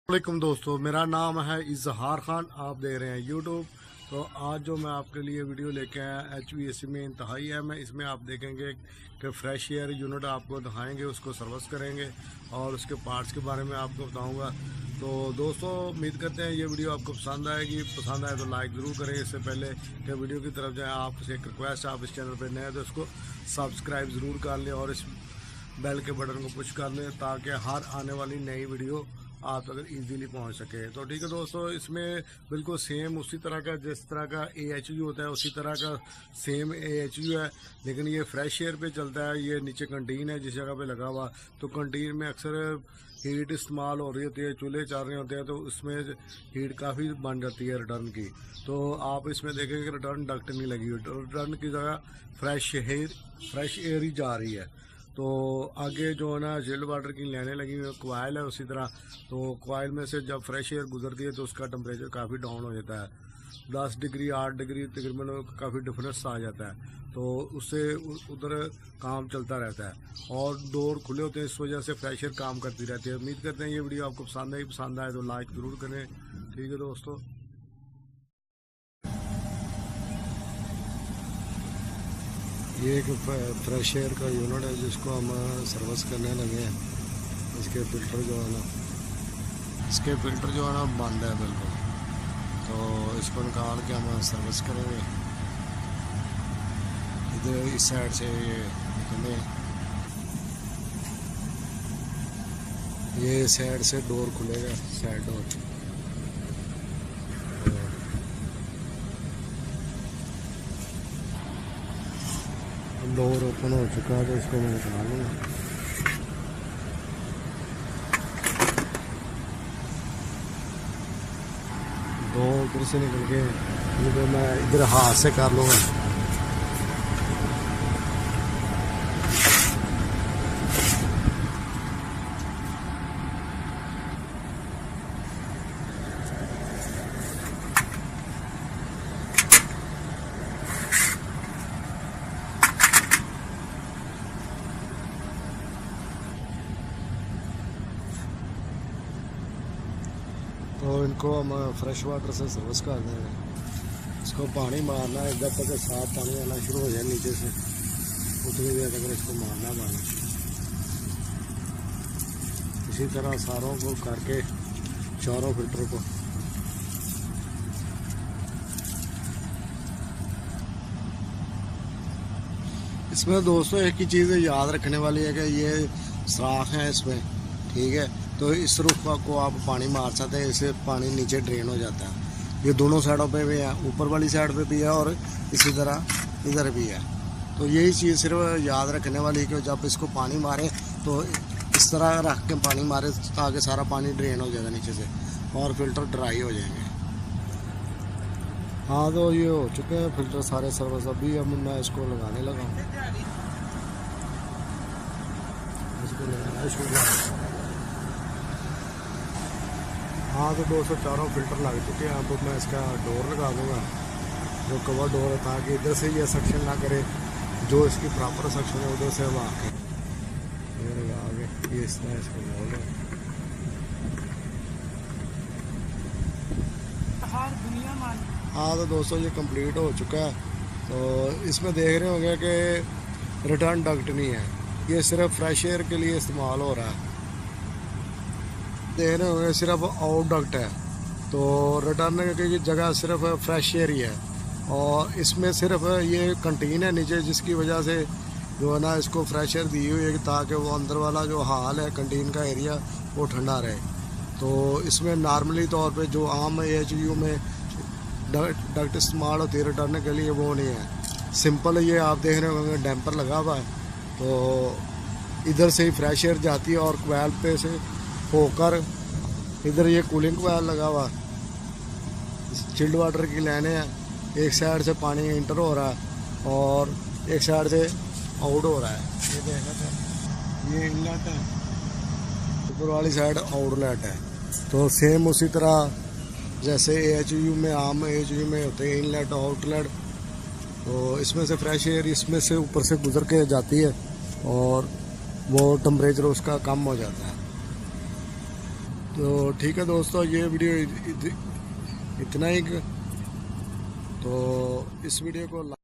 वालेकुम दोस्तों, मेरा नाम है इजहार खान। आप देख रहे हैं यूट्यूब। तो आज जो मैं आपके लिए वीडियो लेके आया HVAC में इंतहाई है। मैं इसमें आप देखेंगे कि फ्रेश एयर यूनिट आपको दिखाएंगे, उसको सर्विस करेंगे और उसके पार्ट्स के बारे में आपको बताऊंगा। तो दोस्तों, उम्मीद करते हैं ये वीडियो आपको पसंद आएगी। पसंद आए तो लाइक ज़रूर करें। इससे पहले कि वीडियो की तरफ जाएँ, आपसे एक रिक्वेस्ट है, आप इस चैनल पर नए हैं तो इसको सब्सक्राइब ज़रूर कर लें और इस बेल के बटन को पुश कर लें ताकि हर आने वाली नई वीडियो आप तक इजीली पहुंच सके। तो ठीक है दोस्तों, इसमें बिल्कुल सेम उसी तरह का जिस तरह का AHU होता है उसी तरह का सेम AHU है, लेकिन ये फ्रेश एयर पे चलता है। ये नीचे कंटीन है जिस जगह पे लगा हुआ, तो कंटीन में अक्सर हीट इस्तेमाल हो रही होती है, चूल्हे चाल रहे होते हैं, तो उसमें हीट काफ़ी बन जाती है रिटर्न की। तो आप इसमें देखेंगे कि रिटर्न डक्ट नहीं लगी हुई, रिटर्न की जगह फ्रेश एयर ही जा रही है। तो आगे जो है ना चिल्ड वाटर की लाइनें लगी हुई है, कोयल है उसी तरह। तो कोयल में से जब फ्रेश एयर गुजरती है तो उसका टेम्परेचर काफ़ी डाउन हो जाता है, 10 डिग्री 8 डिग्री तकरीबन काफ़ी डिफरेंस आ जाता है। तो उससे उधर काम चलता रहता है और डोर खुले होते हैं, इस वजह से फ्रेश एयर काम करती रहती है। उम्मीद करते हैं ये वीडियो आपको पसंद आए तो लाइक ज़रूर करें। ठीक है दोस्तों। ये एक फ्रेश एयर का यूनिट है जिसको हम सर्विस करने लगे हैं। इसके फ़िल्टर जो है ना बंद है बिल्कुल, तो इसको निकाल के हम सर्विस करेंगे। इधर इस साइड से ये निकले, ये साइड से डोर खुलेगा, साइड डोर। डोर ओपन हो चुका है तो इसको मैं निकाल लूँगा। दो उधर से निकल के इधर मैं इधर हाथ से कर लूँगा। तो इनको हम फ्रेश वाटर से सर्विस कर देंगे। इसको पानी मारना है जब तक साफ पानी आना शुरू हो जाए नीचे से, उतनी देर तक इसको मारना पानी। इसी तरह सारों को करके चारों फिल्टर को इसमें दोस्तों एक ही चीज़ याद रखने वाली है कि ये सुराख है इसमें, ठीक है। तो इस रुख को आप पानी मार सकते हैं, इससे पानी नीचे ड्रेन हो जाता है। ये दोनों साइडों पे भी है, ऊपर वाली साइड पे भी है और इसी तरह इधर भी है। तो यही चीज़ सिर्फ याद रखने वाली है कि जब इसको पानी मारें तो इस तरह रख के पानी मारे ताकि सारा पानी ड्रेन हो जाएगा नीचे से और फिल्टर ड्राई हो जाएंगे। हाँ, तो ये हो चुके हैं फिल्टर सारे सर्विस। अभी अब मैं इसको लगाने लगा, इसको लगाना शुरू। हाँ, तो 204 फिल्टर लग चुके हैं। अब मैं इसका डोर लगा दूँगा, जो कवर डोर है, ताकि इधर से ये सक्शन ना करे, जो इसकी प्रॉपर सक्शन है उधर से हम आके ये लगा के ये इस तरह इसको बोल रहे हैं। हाँ, तो दोस्तों ये कंप्लीट हो चुका है। तो इसमें देख रहे होंगे कि रिटर्न डक्ट नहीं है, ये सिर्फ फ्रेश एयर के लिए इस्तेमाल हो रहा है। देख रहे होंगे सिर्फ आउट डक्ट है, तो रिटर्न की जगह सिर्फ फ्रेश एयर ही है। और इसमें सिर्फ ये कंटीन है नीचे, जिसकी वजह से जो है ना इसको फ्रेश एयर दी हुई है ताकि वो अंदर वाला जो हाल है कंटीन का एरिया वो ठंडा रहे। तो इसमें नॉर्मली तौर पे जो आम AHU में डक्ट इस्तेमाल होती है रिटर्न के लिए, वो नहीं है। सिंपल ये आप देख रहे होंगे डैम्पर लगा हुआ है, तो इधर से ही फ्रेश एयर जाती है और कोयल पे से होकर इधर ये कूलिंग कोयल लगा हुआ, चिल्ड वाटर की लाइनें हैं। एक साइड से पानी इंटर हो रहा है और एक साइड से आउट हो रहा है। ये देखा, ये इनलेट है, ऊपर वाली साइड आउटलेट है। तो सेम उसी तरह जैसे AHU में आम AHU में होते हैं इनलेट आउटलेट, तो इसमें से फ्रेश एयर इसमें से ऊपर से गुजर के जाती है और वो टेम्परेचर उसका कम हो जाता है। तो ठीक है दोस्तों, ये वीडियो इतना ही। तो इस वीडियो को